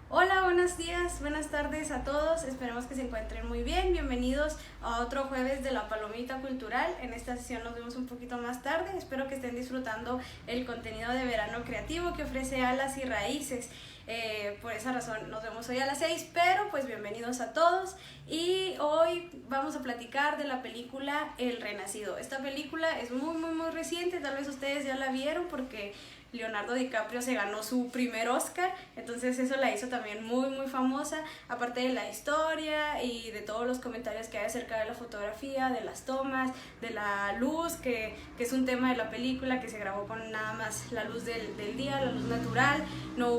Hola, buenos días, buenas tardes a todos, esperemos que se encuentren muy bien, bienvenidos a otro jueves de la Palomita Cultural. En esta sesión nos vemos un poquito más tarde, espero que estén disfrutando el contenido de verano creativo que ofrece Alas y Raíces. Por esa razón nos vemos hoy a las 6, pero pues bienvenidos a todos. Y hoy vamos a platicar de la película El Renacido. Esta película es muy reciente, tal vez ustedes ya la vieron porque Leonardo DiCaprio se ganó su primer Oscar, entonces eso la hizo también muy famosa, aparte de la historia y de todos los comentarios que hay acerca de la fotografía, de las tomas, de la luz, que es un tema de la película que se grabó con nada más la luz del día, la luz natural, no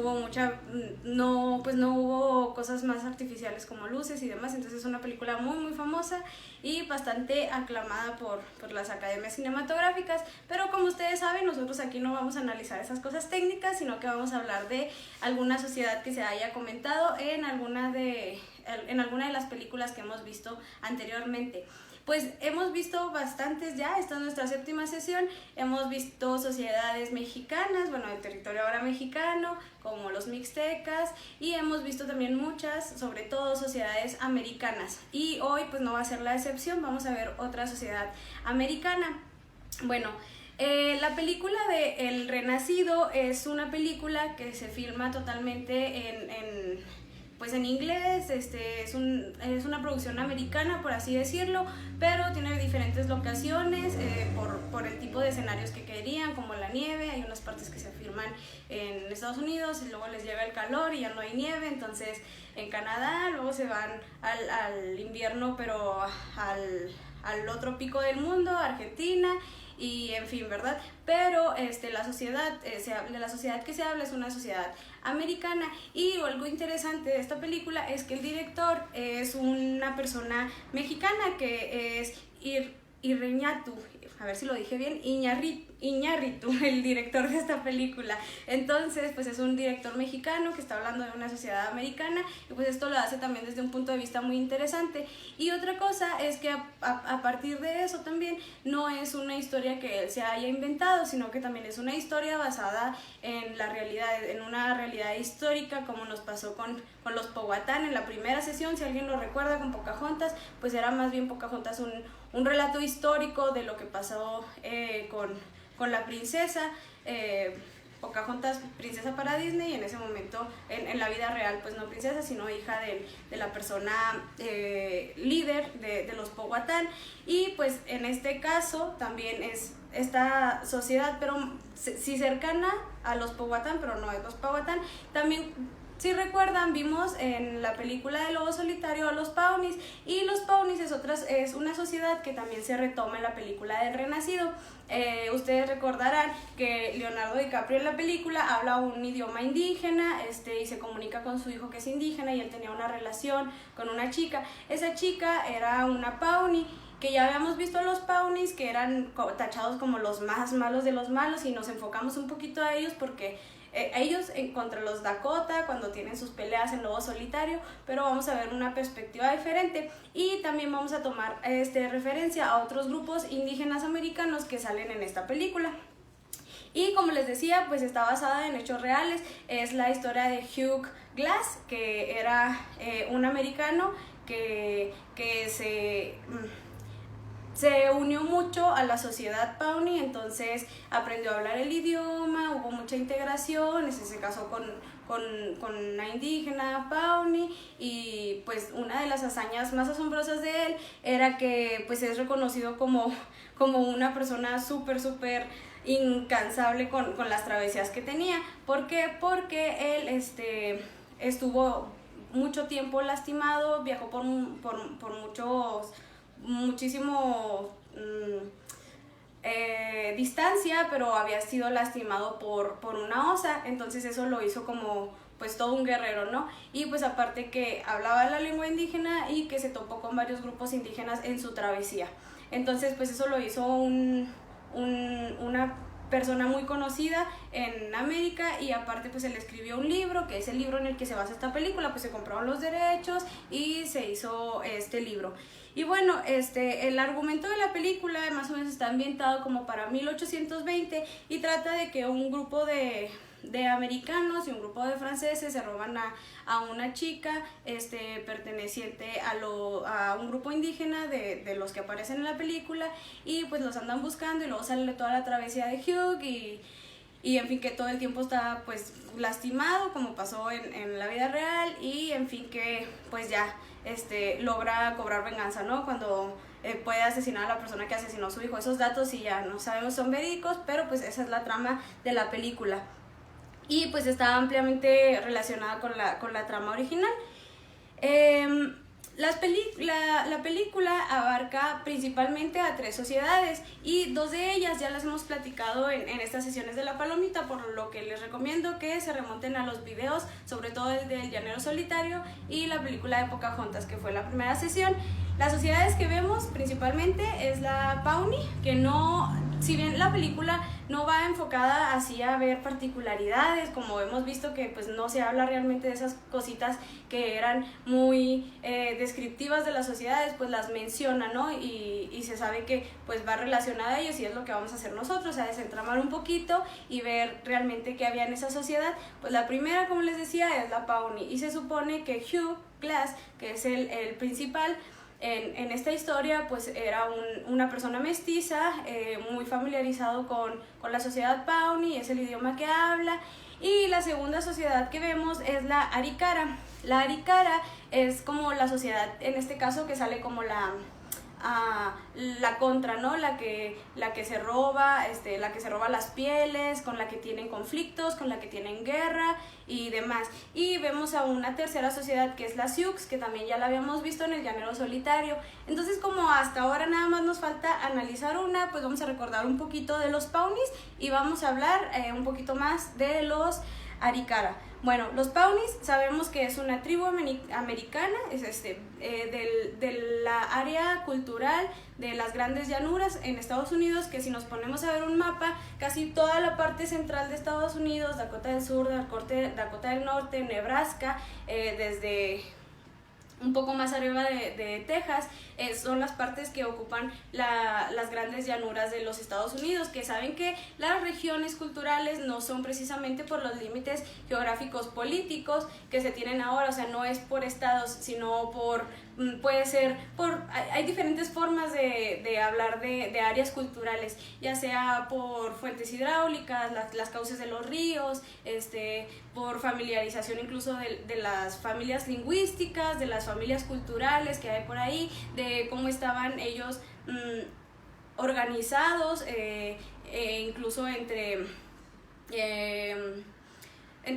hubo cosas más artificiales como luces y demás, entonces es una película muy famosa y bastante aclamada por las academias cinematográficas, pero como ustedes saben, nosotros aquí no vamos a analizar esas cosas técnicas, sino que vamos a hablar de alguna sociedad que se haya comentado en alguna de las películas que hemos visto anteriormente. Pues hemos visto bastantes ya, esta es nuestra séptima sesión, hemos visto sociedades mexicanas, bueno, del territorio ahora mexicano, como los mixtecas, y hemos visto también muchas, sobre todo sociedades americanas, y hoy pues no va a ser la excepción, vamos a ver otra sociedad americana. Bueno, la película de El Renacido es una película que se filma totalmente en inglés, es una producción americana, por así decirlo, pero tiene diferentes locaciones por el tipo de escenarios que querían, como la nieve. Hay unas partes que se filman en Estados Unidos y luego les llega el calor y ya no hay nieve, entonces en Canadá, luego se van al invierno, pero al otro pico del mundo, Argentina, y en fin, ¿verdad? Pero la sociedad, de la sociedad que se habla es una sociedad americana, y algo interesante de esta película es que el director es una persona mexicana que es Irreñatu, a ver si lo dije bien, Iñárritu, el director de esta película. Entonces, pues es un director mexicano que está hablando de una sociedad americana, y pues esto lo hace también desde un punto de vista muy interesante. Y otra cosa es que a partir de eso también no es una historia que él se haya inventado, sino que también es una historia basada en la realidad, en una realidad histórica, como nos pasó con los Powhatan en la primera sesión. Si alguien lo recuerda, con Pocahontas, pues era más bien Pocahontas un relato histórico de lo que pasó con la princesa. Pocahontas, princesa para Disney, y en ese momento en la vida real pues no princesa, sino hija de la persona líder de los Powhatan. Y pues en este caso también es esta sociedad, pero sí cercana a los Powhatan, pero no es los Powhatan. También, si recuerdan, vimos en la película de Lobo Solitario a los Pawnees, y los Pawnees es una sociedad que también se retoma en la película del Renacido. Ustedes recordarán que Leonardo DiCaprio en la película habla un idioma indígena, y se comunica con su hijo que es indígena, y él tenía una relación con una chica. Esa chica era una Pawnee, que ya habíamos visto a los Pawnees, que eran tachados como los más malos de los malos, y nos enfocamos un poquito a ellos porque ellos contra los Dakota cuando tienen sus peleas en Lobo Solitario, pero vamos a ver una perspectiva diferente, y también vamos a tomar referencia a otros grupos indígenas americanos que salen en esta película. Y como les decía, pues está basada en hechos reales. Es la historia de Hugh Glass, que era un americano que se unió mucho a la sociedad Pawnee, entonces aprendió a hablar el idioma, hubo mucha integración, se casó con una indígena Pawnee, y pues una de las hazañas más asombrosas de él era que pues es reconocido como una persona súper incansable con las travesías que tenía. ¿Por qué? Porque él estuvo mucho tiempo lastimado, viajó por muchísimo distancia, pero había sido lastimado por una osa, entonces eso lo hizo como pues todo un guerrero, ¿no? Y pues aparte que hablaba la lengua indígena y que se topó con varios grupos indígenas en su travesía, entonces pues eso lo hizo una persona muy conocida en América, y aparte pues él escribió un libro, que es el libro en el que se basa esta película, pues se compraron los derechos y se hizo este libro. Y bueno, el argumento de la película más o menos está ambientado como para 1820, y trata de que un grupo de de americanos y un grupo de franceses se roban a una chica perteneciente a un grupo indígena de los que aparecen en la película, y pues los andan buscando, y luego sale toda la travesía de Hugh y en fin, que todo el tiempo está pues lastimado, como pasó en la vida real, y en fin, que pues ya logra cobrar venganza, ¿no? Cuando puede asesinar a la persona que asesinó a su hijo. Esos datos sí ya no sabemos son verídicos, pero pues esa es la trama de la película, y pues está ampliamente relacionada con la trama original. La película abarca principalmente a 3 sociedades, y 2 de ellas ya las hemos platicado en estas sesiones de la palomita, por lo que les recomiendo que se remonten a los videos, sobre todo el del Llanero Solitario y la película de Pocahontas, que fue la primera sesión. Las sociedades que vemos principalmente es la Pawnee, que no, si bien la película no va enfocada así a ver particularidades, como hemos visto que pues no se habla realmente de esas cositas que eran muy descriptivas de las sociedades, pues las menciona, ¿no? Y se sabe que pues va relacionada a ellos, y es lo que vamos a hacer nosotros, a desentramar un poquito y ver realmente qué había en esa sociedad. Pues la primera, como les decía, es la Pawnee, y se supone que Hugh Glass, que es el principal en esta historia, pues era una persona mestiza, muy familiarizado con la sociedad Pawnee, es el idioma que habla. Y la segunda sociedad que vemos es la Arikara. La Arikara es como la sociedad, en este caso, que sale como la contra, ¿no? La que se roba, la que se roba las pieles, con la que tienen conflictos, con la que tienen guerra y demás. Y vemos a una tercera sociedad que es la Sioux, que también ya la habíamos visto en el Llanero Solitario. Entonces, como hasta ahora nada más nos falta analizar una, pues vamos a recordar un poquito de los Pawnees y vamos a hablar un poquito más de los Arikara. Bueno, los Pawnees sabemos que es una tribu americana, es de la área cultural de las Grandes Llanuras en Estados Unidos, que si nos ponemos a ver un mapa, casi toda la parte central de Estados Unidos, Dakota del Sur, Dakota del Norte, Nebraska, desde un poco más arriba de Texas, son las partes que ocupan las grandes llanuras de los Estados Unidos, que saben que las regiones culturales no son precisamente por los límites geográficos políticos que se tienen ahora, o sea, no es por estados, sino puede ser hay diferentes formas de hablar de áreas culturales, ya sea por fuentes hidráulicas, las cauces de los ríos, por familiarización incluso de las familias lingüísticas, de las familias culturales que hay por ahí, de cómo estaban ellos organizados, incluso entre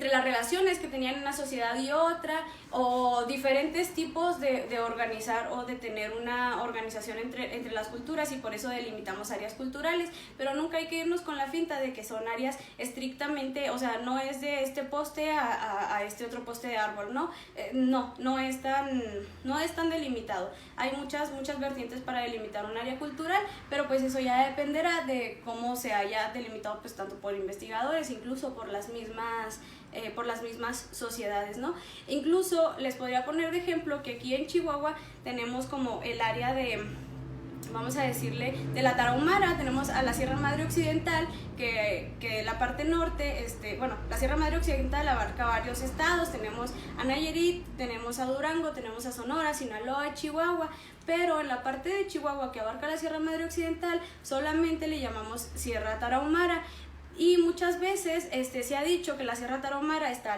las relaciones que tenían una sociedad y otra, o diferentes tipos de organizar o de tener una organización entre las culturas, y por eso delimitamos áreas culturales, pero nunca hay que irnos con la finta de que son áreas estrictamente, o sea, no es de este poste a este otro poste de árbol, ¿no? No es tan delimitado. Hay muchas vertientes para delimitar un área cultural, pero pues eso ya dependerá de cómo se haya delimitado, pues tanto por investigadores, incluso por las mismas sociedades, ¿no? Incluso les podría poner de ejemplo que aquí en Chihuahua tenemos como el área vamos a decirle, de la Tarahumara, tenemos a la Sierra Madre Occidental, que la parte norte, la Sierra Madre Occidental abarca varios estados, tenemos a Nayarit, tenemos a Durango, tenemos a Sonora, Sinaloa, Chihuahua, pero en la parte de Chihuahua que abarca la Sierra Madre Occidental solamente le llamamos Sierra Tarahumara. Y muchas veces se ha dicho que la Sierra Tarahumara está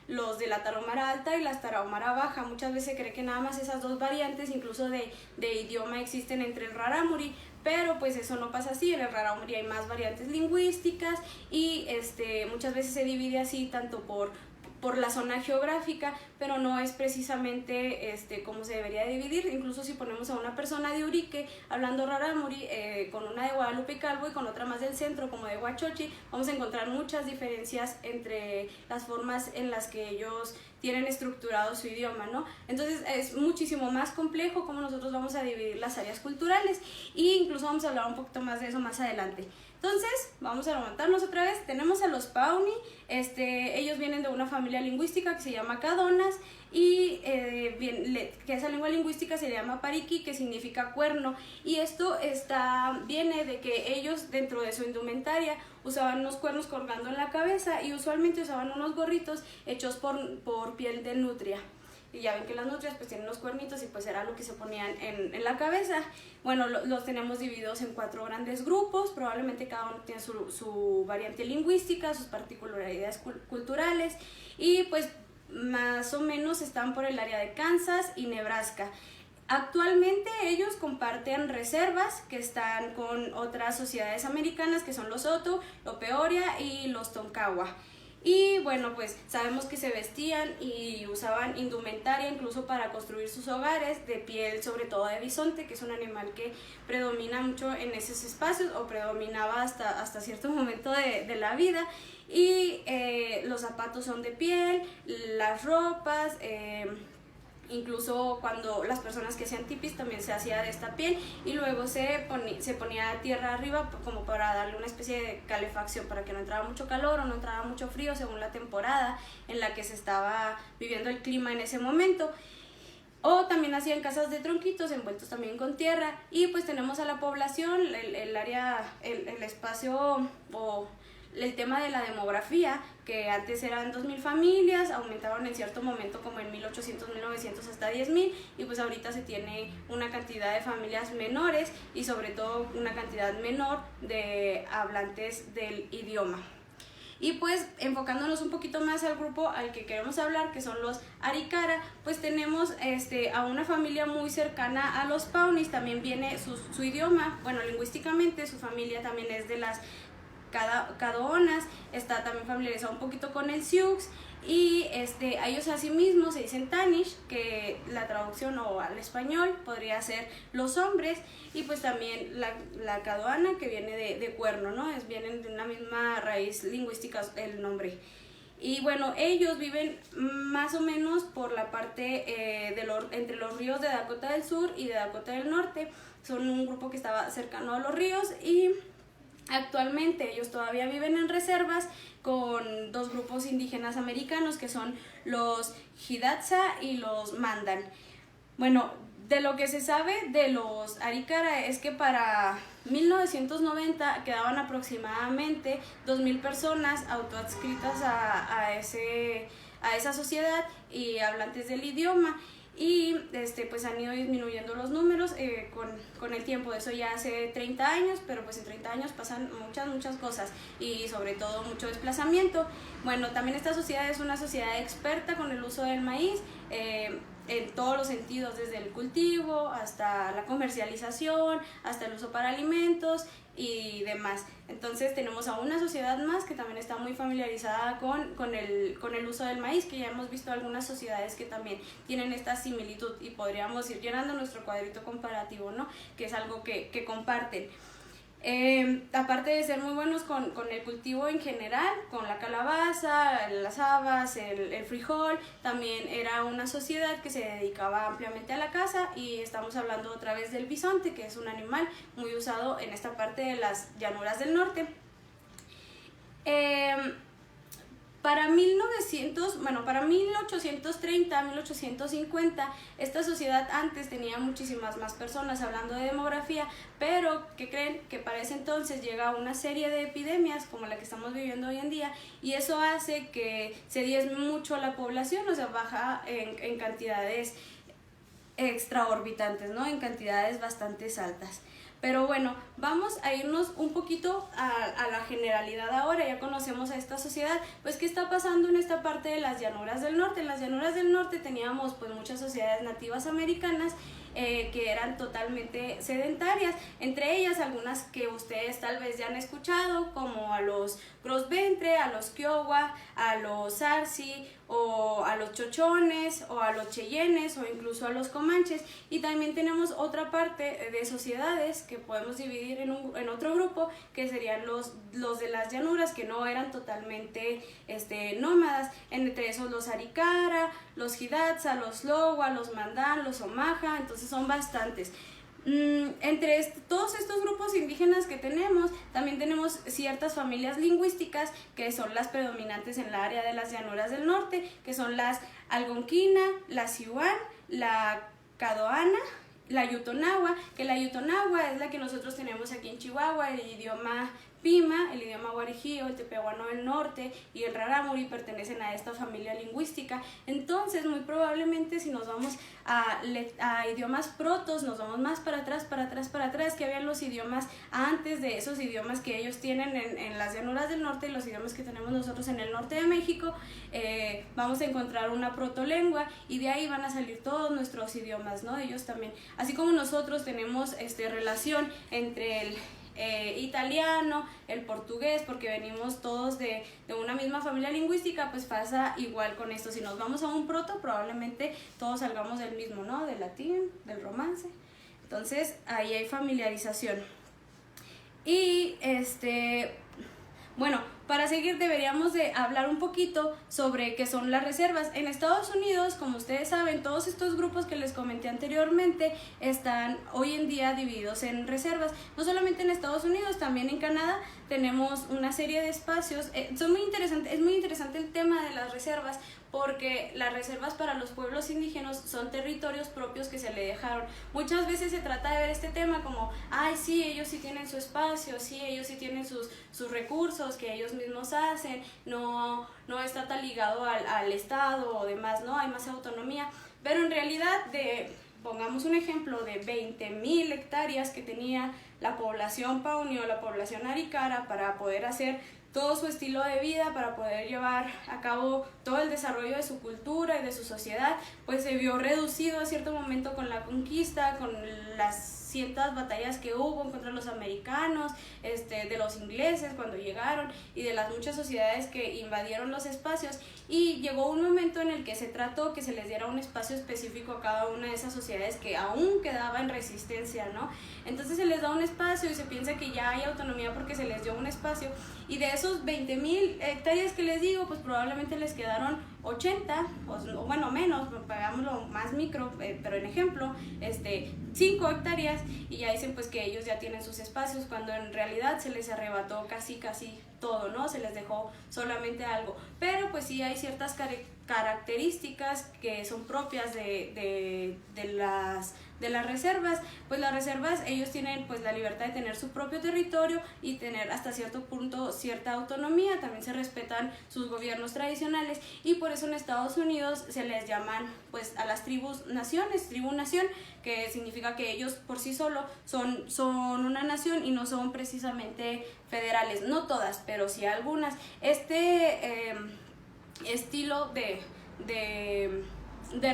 los de la Tarahumara Alta y la Tarahumara Baja. Muchas veces se cree que nada más esas dos variantes, incluso de idioma, existen entre el rarámuri, pero pues eso no pasa así. En el rarámuri hay más variantes lingüísticas y muchas veces se divide así tanto por la zona geográfica, pero no es precisamente como se debería dividir. Incluso si ponemos a una persona de Urique hablando rarámuri, con una de Guadalupe y Calvo y con otra más del centro como de Huachochi, vamos a encontrar muchas diferencias entre las formas en las que ellos tienen estructurado su idioma, ¿no? Entonces es muchísimo más complejo cómo nosotros vamos a dividir las áreas culturales, e incluso vamos a hablar un poquito más de eso más adelante. Entonces, vamos a remontarnos otra vez. Tenemos a los Pawnee. Ellos vienen de una familia lingüística que se llama Cadonas y que esa lengua lingüística se llama Pariki, que significa cuerno, y esto viene de que ellos dentro de su indumentaria usaban unos cuernos colgando en la cabeza y usualmente usaban unos gorritos hechos por piel de nutria. Y ya ven que las nutrias pues tienen los cuernitos y pues era lo que se ponían en la cabeza. Bueno, los tenemos divididos en 4 grandes grupos, probablemente cada uno tiene su variante lingüística, sus particularidades culturales, y pues más o menos están por el área de Kansas y Nebraska. Actualmente ellos comparten reservas que están con otras sociedades americanas que son los Oto, los Peoria y los Tonkawa. Y bueno, pues sabemos que se vestían y usaban indumentaria incluso para construir sus hogares de piel, sobre todo de bisonte, que es un animal que predomina mucho en esos espacios o predominaba hasta cierto momento de la vida. Y los zapatos son de piel, las ropas, incluso cuando las personas que hacían tipis también se hacía de esta piel, y luego se ponía tierra arriba como para darle una especie de calefacción, para que no entraba mucho calor o no entraba mucho frío según la temporada en la que se estaba viviendo el clima en ese momento. O también hacían casas de tronquitos envueltos también con tierra. Y pues tenemos a la población, el área, el espacio o el tema de la demografía, que antes eran 2.000 familias, aumentaron en cierto momento como en 1800, 1900 hasta 10.000, y pues ahorita se tiene una cantidad de familias menores y sobre todo una cantidad menor de hablantes del idioma. Y pues enfocándonos un poquito más al grupo al que queremos hablar, que son los Arikara, pues tenemos a una familia muy cercana a los Pawnees. También viene su idioma, bueno, lingüísticamente su familia también es de las Cadonas, está también familiarizado un poquito con el Sioux, y a ellos asimismo se dicen Tanish, que la traducción o al español podría ser los hombres, y pues también la Cadoana, que viene de cuerno, ¿no? Vienen de una misma raíz lingüística el nombre. Y bueno, ellos viven más o menos por la parte entre los ríos de Dakota del Sur y de Dakota del Norte. Son un grupo que estaba cercano a los ríos, y actualmente ellos todavía viven en reservas con 2 grupos indígenas americanos, que son los Hidatsa y los Mandan. Bueno, de lo que se sabe de los Arikara es que para 1990 quedaban aproximadamente 2.000 personas autoadscritas a esa sociedad y hablantes del idioma. Y pues han ido disminuyendo los números con el tiempo. Eso ya hace 30 años, pero pues en 30 años pasan muchas cosas, y sobre todo mucho desplazamiento. Bueno, también esta sociedad es una sociedad experta con el uso del maíz, en todos los sentidos, desde el cultivo hasta la comercialización, hasta el uso para alimentos y demás. Entonces tenemos a una sociedad más que también está muy familiarizada con el uso del maíz, que ya hemos visto algunas sociedades que también tienen esta similitud, y podríamos ir llenando nuestro cuadrito comparativo, ¿no? Que es algo que comparten. Aparte de ser muy buenos con el cultivo en general, con la calabaza, las habas, el frijol, también era una sociedad que se dedicaba ampliamente a la caza, y estamos hablando otra vez del bisonte, que es un animal muy usado en esta parte de las llanuras del norte. Para 1830, 1850, esta sociedad antes tenía muchísimas más personas, hablando de demografía, pero ¿qué creen? Que para ese entonces llega una serie de epidemias como la que estamos viviendo hoy en día, y eso hace que se diezme mucho la población, o sea, baja en cantidades extraorbitantes, ¿no? En cantidades bastante altas. Pero bueno, vamos a irnos un poquito a la generalidad ahora. Ya conocemos a esta sociedad. Pues, ¿qué está pasando en esta parte de las llanuras del norte? En las llanuras del norte teníamos pues muchas sociedades nativas americanas que eran totalmente sedentarias, entre ellas algunas que ustedes tal vez ya han escuchado, como a los Grosventre, a los Kiowa, a los Sarsi, o a los Chochones, o a los Cheyennes, o incluso a los Comanches. Y también tenemos otra parte de sociedades que podemos dividir en otro grupo, que serían los de las llanuras, que no eran totalmente nómadas, entre esos los Arikara, los Hidatsa, los Lowa, los Mandan, los Omaha. Entonces son bastantes. Entre todos estos grupos indígenas que tenemos, también tenemos ciertas familias lingüísticas que son las predominantes en la área de las llanuras del norte, que son las algonquina, la sihuán, la cadoana, la yutonagua, que la yutonagua es la que nosotros tenemos aquí en Chihuahua, el idioma Pima, el idioma guarijío, el tepehuano del norte y el rarámuri pertenecen a esta familia lingüística. Entonces, muy probablemente si nos vamos a idiomas protos, nos vamos más para atrás, que habían los idiomas antes de esos idiomas que ellos tienen en las llanuras del norte y los idiomas que tenemos nosotros en el norte de México, vamos a encontrar una protolengua y de ahí van a salir todos nuestros idiomas, ¿no? Ellos también, así como nosotros tenemos relación entre el italiano, el portugués, porque venimos todos de una misma familia lingüística, pues pasa igual con esto. Si nos vamos a un proto, probablemente todos salgamos del mismo, ¿no? Del latín, del romance. Entonces, ahí hay familiarización. Y bueno, para seguir deberíamos de hablar un poquito sobre qué son las reservas. En Estados Unidos, como ustedes saben, todos estos grupos que les comenté anteriormente están hoy en día divididos en reservas. No solamente en Estados Unidos, también en Canadá tenemos una serie de espacios. Es muy interesante el tema de las reservas, porque las reservas para los pueblos indígenas son territorios propios que se le dejaron. Muchas veces se trata de ver este tema como, ay, sí, ellos sí tienen su espacio, sí, ellos sí tienen sus recursos que ellos mismos hacen, no está tan ligado al Estado o demás, ¿no? Hay más autonomía, pero en realidad, pongamos un ejemplo de 20,000 hectáreas que tenía la población pauni o la población arikara para poder hacer todo su estilo de vida, para poder llevar a cabo todo el desarrollo de su cultura y de su sociedad, pues se vio reducido a cierto momento con la conquista, con las ciertas batallas que hubo contra los americanos, de los ingleses cuando llegaron y de las muchas sociedades que invadieron los espacios, y llegó un momento en el que se trató que se les diera un espacio específico a cada una de esas sociedades que aún quedaba en resistencia, ¿no? Entonces se les da un espacio y se piensa que ya hay autonomía porque se les dio un espacio, y de esos 20,000 hectáreas que les digo, pues probablemente les quedaron 80, o bueno, menos, pagámoslo más micro, pero en ejemplo, 5 hectáreas, y ya dicen pues que ellos ya tienen sus espacios, cuando en realidad se les arrebató casi todo, ¿no? Se les dejó solamente algo, pero pues sí hay ciertas características que son propias de las reservas. Pues las reservas, ellos tienen pues la libertad de tener su propio territorio y tener hasta cierto punto cierta autonomía, también se respetan sus gobiernos tradicionales, y por eso en Estados Unidos se les llaman pues a las tribus naciones, tribu-nación, que significa que ellos por sí solos son una nación y no son precisamente federales, no todas, pero sí algunas. Estilo de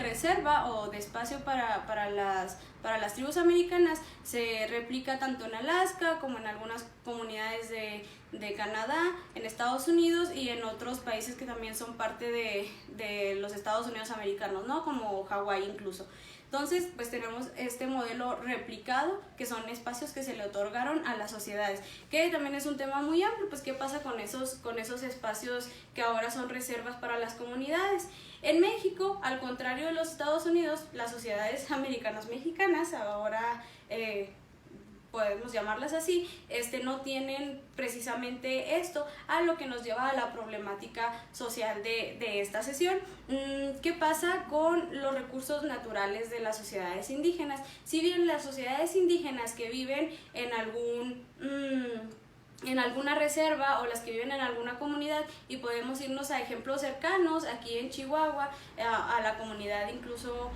reserva o de espacio para las tribus americanas se replica tanto en Alaska como en algunas comunidades de Canadá, en Estados Unidos y en otros países que también son parte de los Estados Unidos americanos, ¿no? Como Hawái incluso. Entonces, pues tenemos este modelo replicado, que son espacios que se le otorgaron a las sociedades, que también es un tema muy amplio, pues qué pasa con esos espacios que ahora son reservas para las comunidades. En México, al contrario de los Estados Unidos, las sociedades americanas mexicanas, ahora podemos llamarlas así, no tienen precisamente esto, a lo que nos lleva a la problemática social de esta sesión. ¿Qué pasa con los recursos naturales de las sociedades indígenas? Si bien las sociedades indígenas que viven en alguna reserva o las que viven en alguna comunidad, y podemos irnos a ejemplos cercanos aquí en Chihuahua, a la comunidad incluso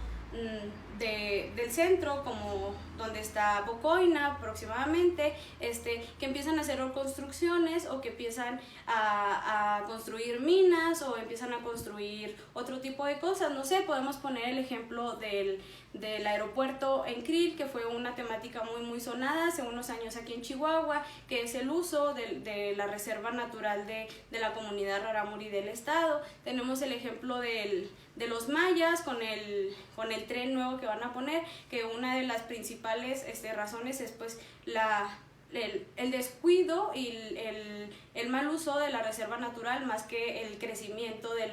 del centro, como donde está Bocoina aproximadamente, que empiezan a hacer construcciones o que empiezan a construir minas o empiezan a construir otro tipo de cosas. No sé, podemos poner el ejemplo del aeropuerto en Krill, que fue una temática muy sonada hace unos años aquí en Chihuahua, que es el uso de la reserva natural de la comunidad rarámuri del estado. Tenemos el ejemplo de los mayas con el tren nuevo que van a poner, que una de las principales razones es pues el descuido y el mal uso de la reserva natural, más que el crecimiento de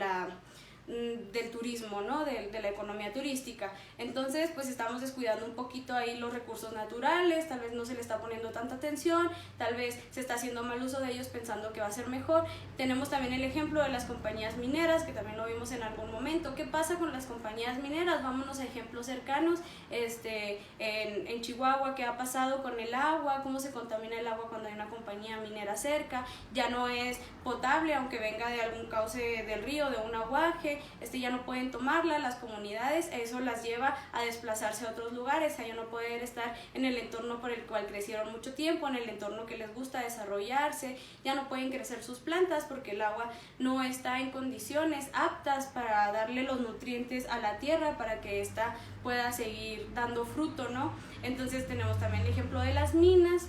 del turismo, ¿no? De la economía turística. Entonces, pues estamos descuidando un poquito ahí los recursos naturales, tal vez no se le está poniendo tanta atención, tal vez se está haciendo mal uso de ellos pensando que va a ser mejor. Tenemos también el ejemplo de las compañías mineras, que también lo vimos en algún momento. ¿Qué pasa con las compañías mineras? Vámonos a ejemplos cercanos, en Chihuahua, ¿qué ha pasado con el agua? ¿Cómo se contamina el agua cuando hay una compañía minera cerca? Ya no es potable, aunque venga de algún cauce del río, de un aguaje, ya no pueden tomarla, las comunidades, eso las lleva a desplazarse a otros lugares, a ya no poder estar en el entorno por el cual crecieron mucho tiempo, en el entorno que les gusta desarrollarse, ya no pueden crecer sus plantas porque el agua no está en condiciones aptas para darle los nutrientes a la tierra para que ésta pueda seguir dando fruto, ¿no? Entonces tenemos también el ejemplo de las minas.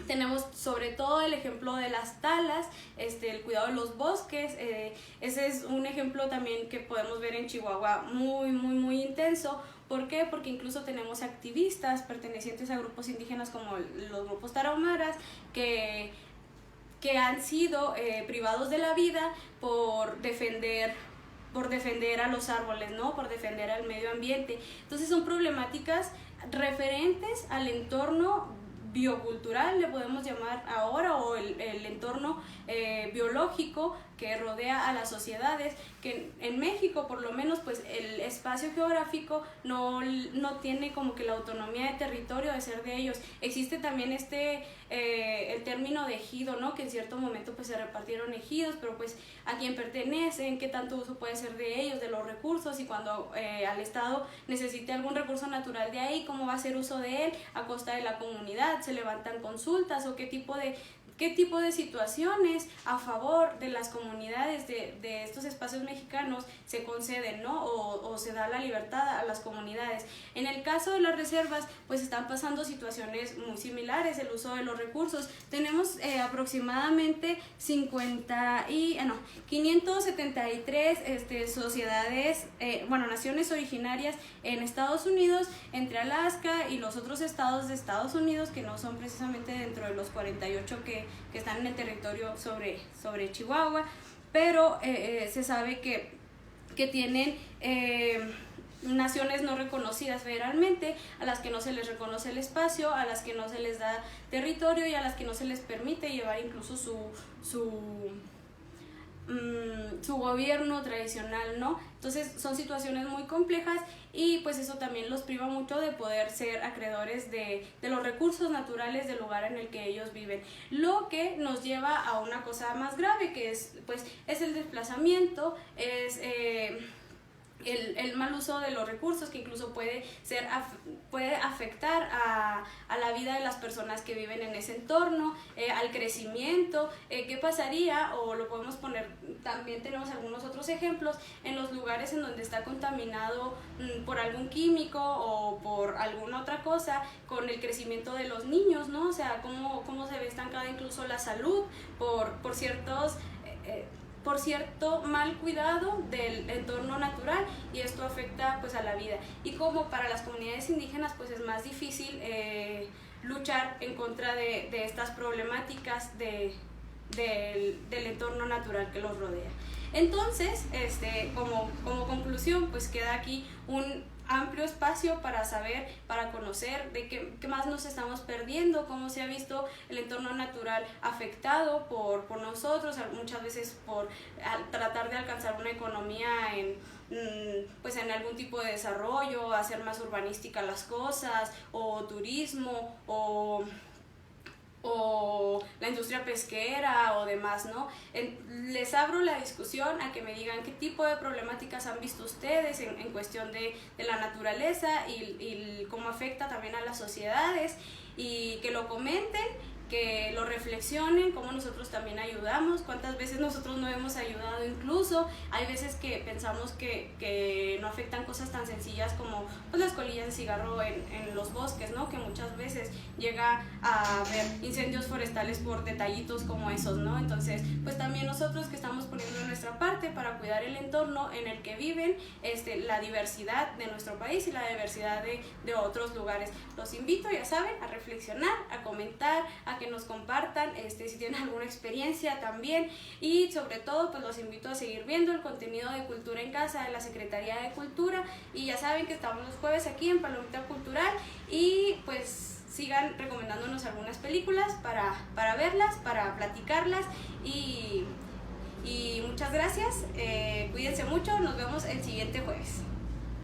Tenemos sobre todo el ejemplo de las talas, el cuidado de los bosques, ese es un ejemplo también que podemos ver en Chihuahua muy intenso. ¿Por qué? Porque incluso tenemos activistas pertenecientes a grupos indígenas como los grupos tarahumaras que han sido privados de la vida por defender a los árboles, ¿no? Por defender al medio ambiente. Entonces son problemáticas referentes al entorno biocultural, le podemos llamar ahora, o el entorno biológico que rodea a las sociedades, que en México por lo menos pues el espacio geográfico no tiene como que la autonomía de territorio de ser de ellos. Existe también el término de ejido, ¿no? Que en cierto momento pues se repartieron ejidos, pero pues a quién pertenecen, qué tanto uso puede ser de ellos, de los recursos, y cuando al Estado necesite algún recurso natural de ahí, cómo va a hacer uso de él a costa de la comunidad, se levantan consultas o qué tipo de situaciones a favor de las comunidades de estos espacios mexicanos se conceden, ¿no? O se da la libertad a las comunidades. En el caso de las reservas, pues están pasando situaciones muy similares, el uso de los recursos. Tenemos aproximadamente 573 sociedades, naciones originarias en Estados Unidos, entre Alaska y los otros estados de Estados Unidos, que no son precisamente dentro de los 48 que están en el territorio sobre Chihuahua, pero se sabe que tienen naciones no reconocidas federalmente, a las que no se les reconoce el espacio, a las que no se les da territorio y a las que no se les permite llevar incluso su gobierno tradicional, ¿no? Entonces son situaciones muy complejas y pues eso también los priva mucho de poder ser acreedores de los recursos naturales del lugar en el que ellos viven, lo que nos lleva a una cosa más grave, que es el desplazamiento, es el mal uso de los recursos, que incluso puede afectar a la vida de las personas que viven en ese entorno, al crecimiento. ¿Qué pasaría? O lo podemos poner, también tenemos algunos otros ejemplos, en los lugares en donde está contaminado por algún químico o por alguna otra cosa, con el crecimiento de los niños, ¿no? O sea, cómo se ve estancada incluso la salud por cierto mal cuidado del entorno natural, y esto afecta pues a la vida. Y como para las comunidades indígenas pues es más difícil luchar en contra de estas problemáticas del entorno natural que los rodea. Entonces, como conclusión, pues queda aquí un amplio espacio para saber, para conocer de qué más nos estamos perdiendo, cómo se ha visto el entorno natural afectado por nosotros, muchas veces por tratar de alcanzar una economía en algún tipo de desarrollo, hacer más urbanística las cosas, o turismo, o la industria pesquera o demás, ¿no? Les abro la discusión a que me digan qué tipo de problemáticas han visto ustedes en cuestión de la naturaleza y cómo afecta también a las sociedades, y que lo comenten, que lo reflexionen, cómo nosotros también ayudamos, cuántas veces nosotros no hemos ayudado. Incluso hay veces que pensamos que no afectan cosas tan sencillas como pues las colillas de cigarro en los bosques, ¿no? Que muchas veces llega a haber incendios forestales por detallitos como esos, ¿no? Entonces pues también nosotros que estamos poniendo nuestra parte para cuidar el entorno en el que viven, la diversidad de nuestro país y la diversidad de otros lugares. Los invito, ya saben, a reflexionar, a comentar, a que que nos compartan si tienen alguna experiencia también, y sobre todo pues los invito a seguir viendo el contenido de Cultura en Casa de la Secretaría de Cultura, y ya saben que estamos los jueves aquí en Palomita Cultural, y pues sigan recomendándonos algunas películas para verlas, para platicarlas, y muchas gracias, cuídense mucho, nos vemos el siguiente jueves.